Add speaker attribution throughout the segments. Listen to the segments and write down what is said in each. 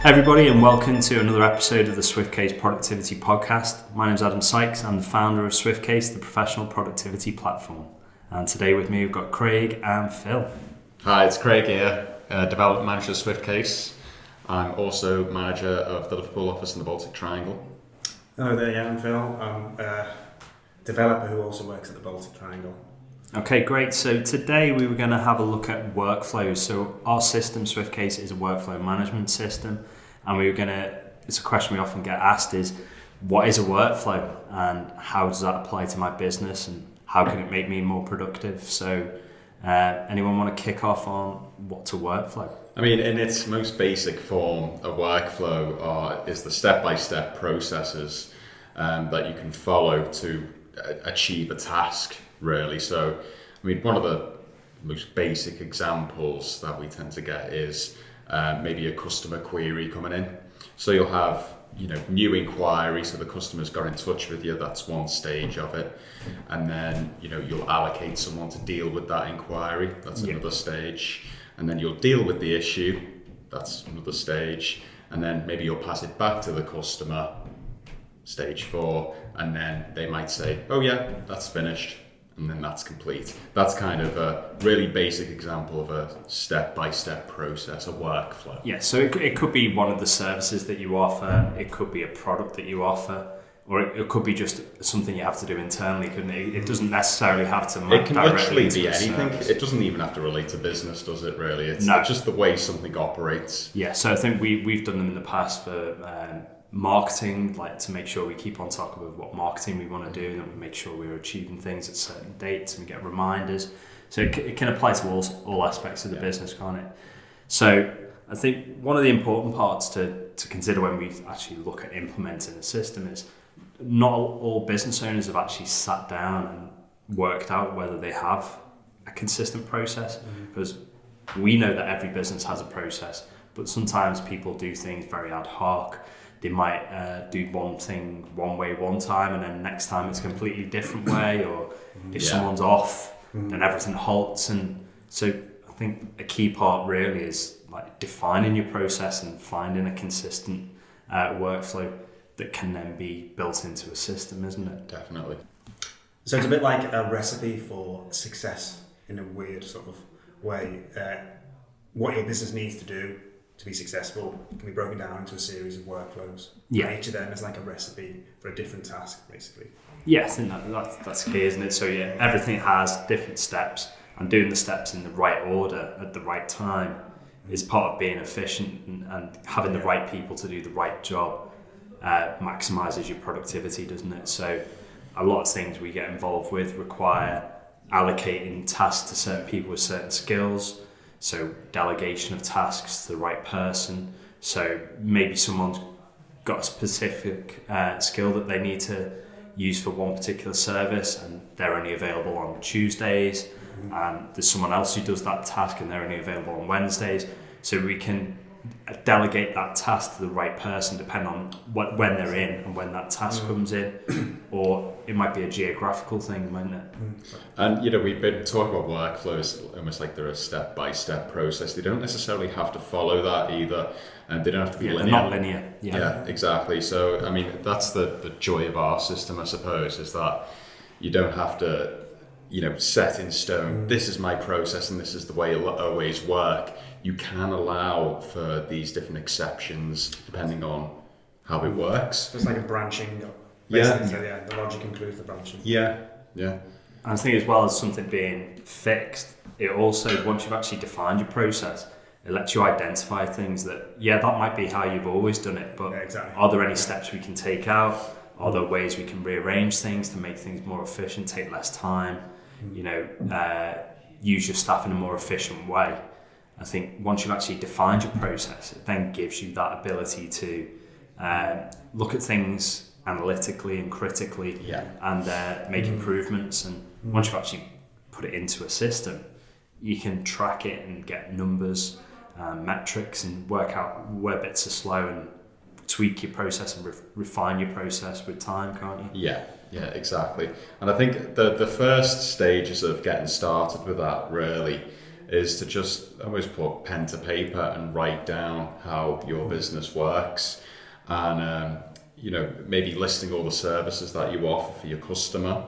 Speaker 1: Hi everybody, and welcome to another episode of the SwiftCase Productivity Podcast. My name is Adam Sykes. I'm the founder of SwiftCase, the professional productivity platform. And today with me we've got Craig and Phil.
Speaker 2: Hi, it's Craig here, development manager of SwiftCase. I'm also manager of the Liverpool office in the Baltic Triangle.
Speaker 3: Hello there, yeah, I'm Phil. I'm a developer who also works at the Baltic Triangle.
Speaker 1: Okay, great. So today we were going to have a look at workflows. So our system, SwiftCase, is a workflow management system. And it's a question we often get asked is, what is a workflow and how does that apply to my business and how can it make me more productive? So anyone want to kick off on what's a workflow?
Speaker 2: I mean, in its most basic form, a workflow is the step-by-step processes that you can follow to achieve a task, really. So, I mean, one of the most basic examples that we tend to get is maybe a customer query coming in. So you'll have, new inquiry, so the customer's got in touch with you, that's one stage of it. And then, you'll allocate someone to deal with that inquiry, that's another stage. And then you'll deal with the issue, that's another stage. And then maybe you'll pass it back to the customer, stage 4, and then they might say, oh yeah, that's finished. And then that's complete. That's kind of a really basic example of a step-by-step process, a workflow.
Speaker 1: Yeah, so it could be one of the services that you offer, it could be a product that you offer, or it could be just something you have to do internally, couldn't it? It doesn't necessarily have to map
Speaker 2: It can
Speaker 1: directly
Speaker 2: literally be anything.
Speaker 1: service.
Speaker 2: It doesn't even have to relate to business, does it, really? It's
Speaker 1: No.
Speaker 2: just the way something operates.
Speaker 1: Yeah, so I think we've done them in the past for marketing, like to make sure we keep on top of what marketing we want to do, and we make sure we're achieving things at certain dates and we get reminders. So it can apply to all aspects of the business, can't it? So I think one of the important parts to consider when we actually look at implementing a system is not all business owners have actually sat down and worked out whether they have a consistent process, because we know that every business has a process, but sometimes people do things very ad hoc. They might do one thing one way one time and then next time it's a completely different way, or if someone's off then everything halts. And so I think a key part really is like defining your process and finding a consistent workflow that can then be built into a system, isn't it?
Speaker 2: Definitely.
Speaker 3: So it's a bit like a recipe for success in a weird sort of way. What your business needs to do to be successful can be broken down into a series of workflows.
Speaker 1: Yeah.
Speaker 3: And each of them is like a recipe for a different task, basically.
Speaker 1: Yes, and that's key, isn't it? So yeah, everything has different steps, and doing the steps in the right order at the right time is part of being efficient, and having the right people to do the right job maximizes your productivity, doesn't it? So a lot of things we get involved with require allocating tasks to certain people with certain skills. So delegation of tasks to the right person. So maybe someone's got a specific skill that they need to use for one particular service and they're only available on Tuesdays, and there's someone else who does that task and they're only available on Wednesdays. So we can delegate that task to the right person depending on when they're in and when that task comes in, or it might be a geographical thing, mightn't it?
Speaker 2: And we've been talking about workflows almost like they're a step-by-step process. They don't necessarily have to follow that either, and they don't have to be linear.
Speaker 1: They're not linear.
Speaker 2: Yeah, exactly. So I mean, that's the joy of our system, I suppose, is that you don't have to set in stone, this is my process and this is the way it'll always work. You can allow for these different exceptions depending on how it works.
Speaker 3: So it's like a branching.
Speaker 2: Yeah.
Speaker 3: So the logic includes the branching.
Speaker 2: Yeah.
Speaker 1: And I think as well as something being fixed, it also, once you've actually defined your process, it lets you identify things that might be how you've always done it, but are there any steps we can take out? Are there ways we can rearrange things to make things more efficient, take less time, use your staff in a more efficient way? I think once you've actually defined your process, it then gives you that ability to look at things analytically and critically and make improvements. And once you've actually put it into a system, you can track it and get numbers, metrics, and work out where bits are slow and tweak your process and refine your process with time, can't you?
Speaker 2: Yeah, exactly. And I think the first stages of getting started with that really is to just almost put pen to paper and write down how your business works, and maybe listing all the services that you offer for your customer.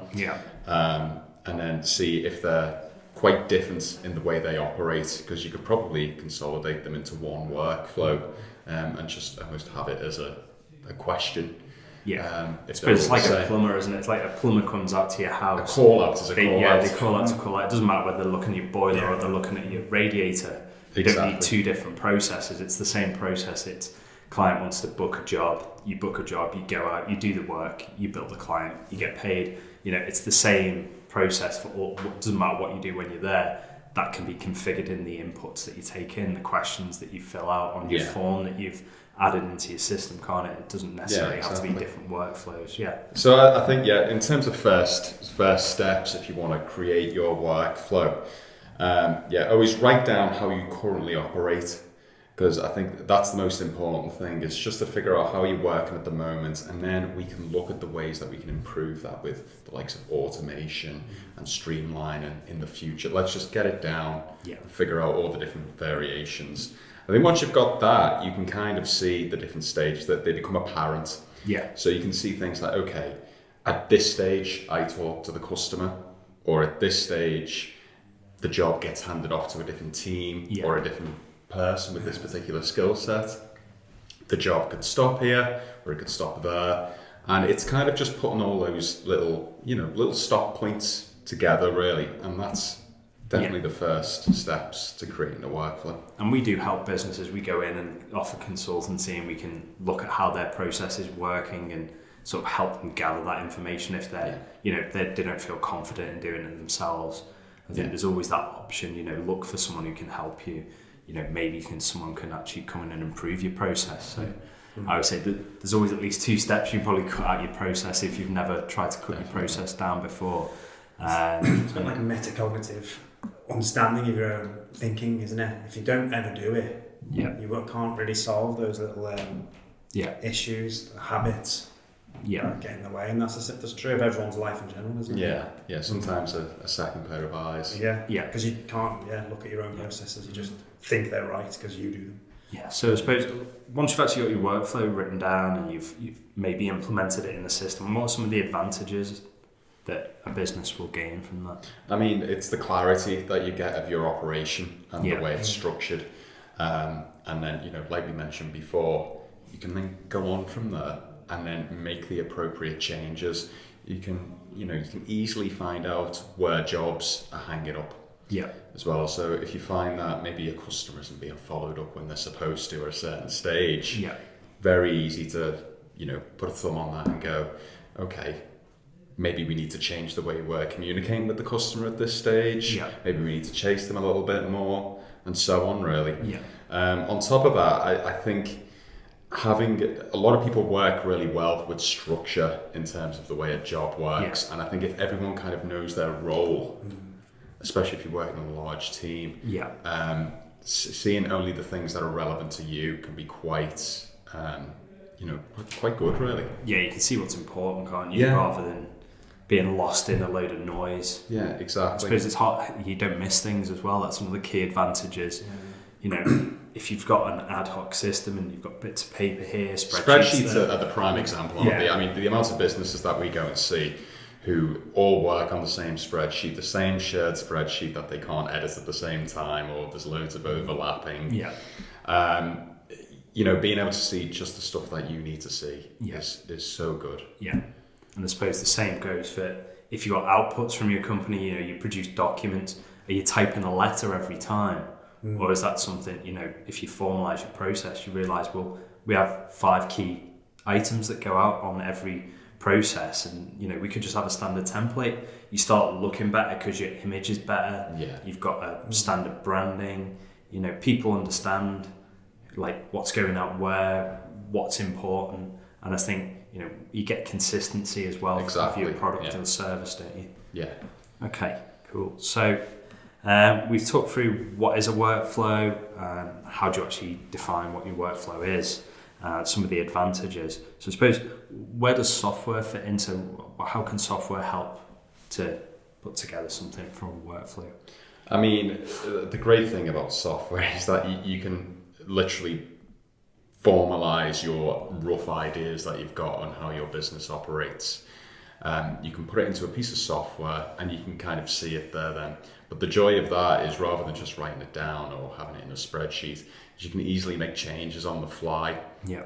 Speaker 2: And then see if they're quite different in the way they operate, because you could probably consolidate them into one workflow, and just almost have it as a question.
Speaker 1: It's like a plumber, isn't it? It's like a plumber comes out to your house.
Speaker 2: A call out is a call out.
Speaker 1: They call out to call out. It doesn't matter whether they're looking at your boiler or they're looking at your radiator. You don't need two different processes. It's the same process. It's client wants to book a job. You book a job. You go out. You do the work. You bill the client. You get paid. It's the same process for all. It doesn't matter what you do when you're there. That can be configured in the inputs that you take in, the questions that you fill out on your form that you've added into your system, can't it? It doesn't necessarily have to be different workflows.
Speaker 2: So I think in terms of first steps, if you want to create your workflow, always write down how you currently operate, because I think that's the most important thing, is just to figure out how you're working at the moment, and then we can look at the ways that we can improve that with the likes of automation and streamlining in the future. Let's just get it down, figure out all the different variations. I think once you've got that, you can kind of see the different stages that they become apparent. So you can see things like, okay, at this stage, I talk to the customer, or at this stage, the job gets handed off to a different team or a different person with this particular skill set. The job could stop here, or it could stop there. And it's kind of just putting all those little stop points together, really. And that's definitely the first steps to creating a workflow. And
Speaker 1: we do help businesses. We go in and offer consultancy, and we can look at how their process is working and sort of help them gather that information if they don't feel confident in doing it themselves. I think there's always that option, look for someone who can help you. Maybe someone can actually come in and improve your process. So I would say that there's always at least two steps. You probably cut out your process if you've never tried to cut your process down before.
Speaker 3: It's like a metacognitive understanding of your own thinking, isn't it? If you don't ever do it, you can't really solve those little issues, habits that get in the way. And that's true of everyone's life in general, isn't it?
Speaker 2: Yeah. Sometimes a second pair of eyes.
Speaker 3: Because you can't look at your own processes. You just think they're right because you do them.
Speaker 1: So I suppose once you've actually got your workflow written down and you've maybe implemented it in the system, what are some of the advantages that a business will gain from that?
Speaker 2: I mean, it's the clarity that you get of your operation and the way it's structured. And then, like we mentioned before, you can then go on from there and then make the appropriate changes. You can easily find out where jobs are hanging up as well. So if you find that maybe your customer isn't being followed up when they're supposed to at a certain stage, very easy to, put a thumb on that and go, okay, maybe we need to change the way we're communicating with the customer at this stage. Maybe we need to chase them a little bit more, and so on, really. On top of that, I think having a lot of people work really well with structure in terms of the way a job works. And I think if everyone kind of knows their role, especially if you're working on a large team, seeing only the things that are relevant to you can be quite good, really.
Speaker 1: You can see what's important, can't you? Rather than being lost in a load of noise.
Speaker 2: Exactly.
Speaker 1: I suppose it's hard, you don't miss things as well. That's one of the key advantages. If you've got an ad hoc system and you've got bits of paper here,
Speaker 2: spreadsheets are the prime example. I mean, the amount of businesses that we go and see who all work on the same spreadsheet, the same shared spreadsheet that they can't edit at the same time, or there's loads of overlapping. Being able to see just the stuff that you need to see is so good.
Speaker 1: And I suppose the same goes for if you've got outputs from your company, you produce documents, are you typing a letter every time? Or is that something, if you formalise your process, you realise, well, we have 5 key items that go out on every process, and we could just have a standard template. You start looking better because your image is better. You've got a standard branding. People understand like what's going out where, what's important, and I think you get consistency as well for your product or service, don't you? Okay, cool. So we've talked through what is a workflow, how do you actually define what your workflow is, some of the advantages. So I suppose, where does software fit into, how can software help to put together something from a workflow?
Speaker 2: I mean, the great thing about software is that you can literally formalize your rough ideas that you've got on how your business operates. You can put it into a piece of software and you can kind of see it there then. But the joy of that is, rather than just writing it down or having it in a spreadsheet, is you can easily make changes on the fly,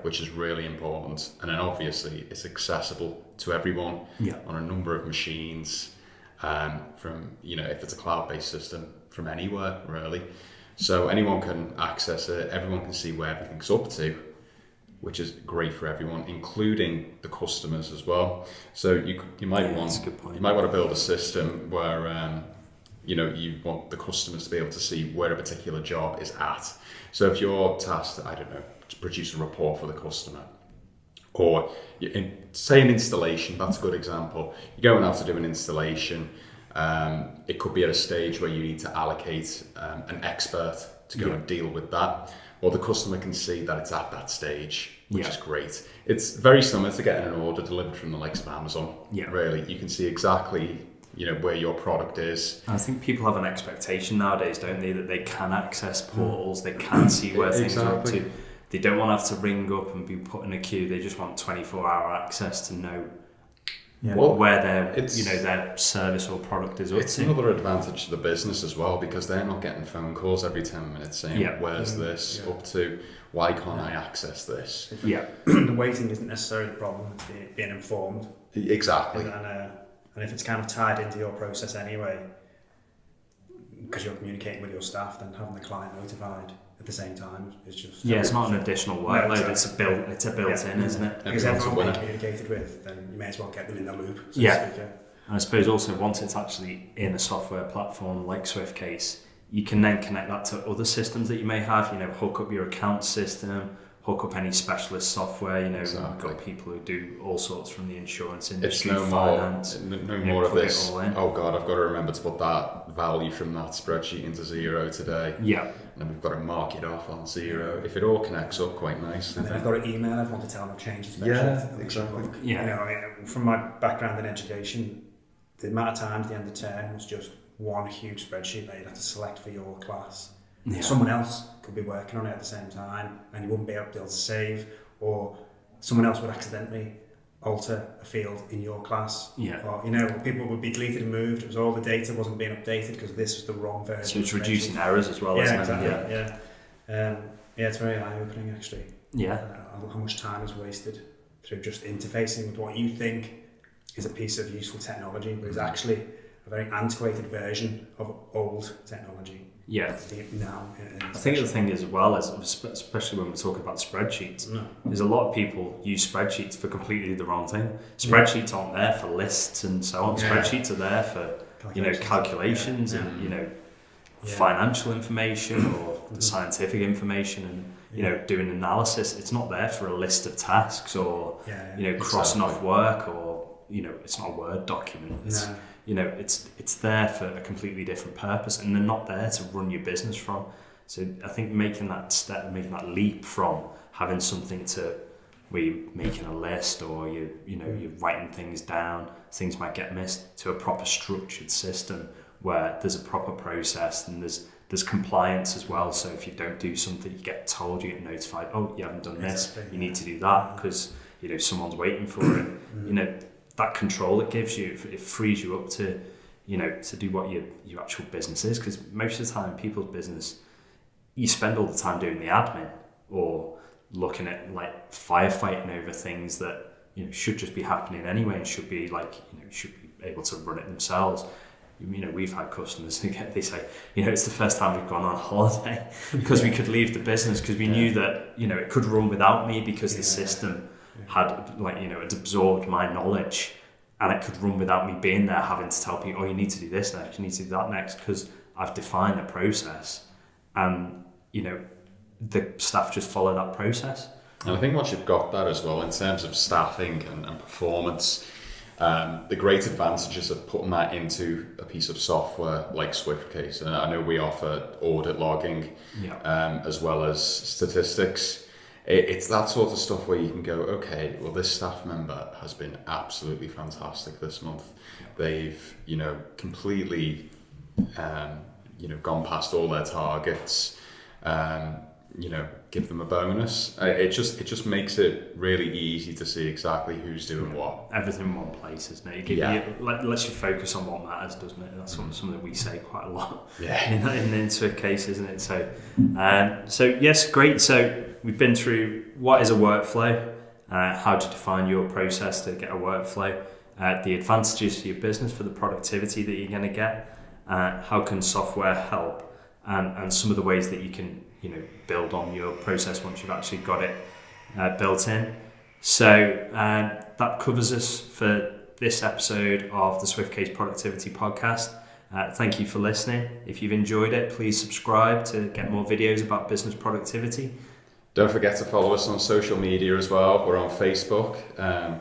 Speaker 2: which is really important. And then obviously it's accessible to everyone on a number of machines, from, if it's a cloud-based system, from anywhere really. So anyone can access it, everyone can see where everything's up to, which is great for everyone, including the customers as well. So you might want to build a system where you want the customers to be able to see where a particular job is at. So if you're tasked, I don't know, to produce a report for the customer, or say an installation, that's a good example. You're going out to do an installation. It could be at a stage where you need to allocate an expert to go and deal with that. Well, the customer can see that it's at that stage, which is great. It's very similar to getting an order delivered from the likes of Amazon. Really, you can see exactly where your product is.
Speaker 1: I think people have an expectation nowadays, don't they, that they can access portals, they can see where things are up to. They don't want to have to ring up and be put in a queue. They just want 24-hour access to know where their service or product is up to.
Speaker 2: It's another advantage to the business as well, because they're not getting phone calls every 10 minutes saying, where's this up to? Why can't I access this?
Speaker 3: The waiting isn't necessarily the problem, it's being informed.
Speaker 2: Exactly.
Speaker 3: And if it's kind of tied into your process anyway, because you're communicating with your staff, then having the client notified at the same time is just...
Speaker 1: it's not an additional workload, it's a built-in, isn't it?
Speaker 3: Because everyone's being communicated with, then you may as well get them in the loop, so to speak.
Speaker 1: And I suppose also, once it's actually in a software platform like SwiftCase, you can then connect that to other systems that you may have, hook up your account system, hook up any specialist software, We've got people who do all sorts from the insurance industry, finance.
Speaker 2: No more of this, oh God, I've got to remember to put that value from that spreadsheet into zero today. And we've got to mark it off on zero. If it all connects up quite nicely.
Speaker 3: And then I've got to email everyone to tell them I've changed the spreadsheet.
Speaker 2: Exactly.
Speaker 3: From my background in education, the amount of times at the end of term was just one huge spreadsheet that you'd have to select for your class. Someone else could be working on it at the same time and you wouldn't be able to save, or someone else would accidentally alter a field in your class. Or, people would be deleted and moved. It was all the data wasn't being updated because this was the wrong version.
Speaker 1: So it's reducing errors as well, isn't it?
Speaker 3: It's very eye-opening actually. How much time is wasted through just interfacing with what you think is a piece of useful technology, but is actually a very antiquated version of old technology. Now,
Speaker 1: I think the thing is, as well, is especially when we talk about spreadsheets, there's a lot of people use spreadsheets for completely the wrong thing. Spreadsheets aren't there for lists and so on. Spreadsheets are there for calculations and financial information or the scientific information and doing analysis. It's not there for a list of tasks or crossing off work, or it's not a Word document. It's there for a completely different purpose, and they're not there to run your business from. So I think making that leap from having something where you're making a list or you're writing things down, things might get missed, to a proper structured system where there's a proper process and there's compliance as well. So if you don't do something, you get told, you get notified, oh, you haven't done this, you need to do that because someone's waiting for it. That control it gives you, it frees you up to do what your actual business is. Because most of the time, people's business, you spend all the time doing the admin or looking at firefighting over things that should just be happening anyway and should be should be able to run it themselves. We've had customers they say, it's the first time we've gone on holiday because we could leave the business because we knew that it could run without me because the system had had absorbed my knowledge, and it could run without me being there having to tell people, oh, you need to do this next, you need to do that next, because I've defined the process and the staff just follow that process.
Speaker 2: And I think once you've got that as well in terms of staffing and performance, the great advantages of putting that into a piece of software like SwiftCase, and I know we offer audit logging as well as statistics. It's that sort of stuff where you can go, okay, well, this staff member has been absolutely fantastic this month. They've, completely gone past all their targets, give them a bonus. It just makes it really easy to see exactly who's doing what.
Speaker 1: Everything in one place, isn't it? It lets you focus on what matters, doesn't it? That's something we say quite a lot in SwiftCase, isn't it? So yes, great. So we've been through what is a workflow, how to define your process to get a workflow, the advantages to your business for the productivity that you're going to get, how can software help, and some of the ways that you can build on your process once you've actually got it built in. So that covers us for this episode of the SwiftCase Productivity Podcast. Thank you for listening. If you've enjoyed it, please subscribe to get more videos about business productivity.
Speaker 2: Don't forget to follow us on social media as well. We're on Facebook,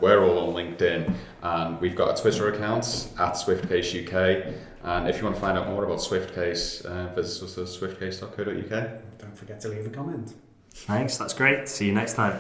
Speaker 2: we're all on LinkedIn, and we've got a Twitter account at SwiftCase UK. And if you want to find out more about SwiftCase, visit us at swiftcase.co.uk.
Speaker 3: Don't forget to leave a comment.
Speaker 1: Thanks, that's great. See you next time.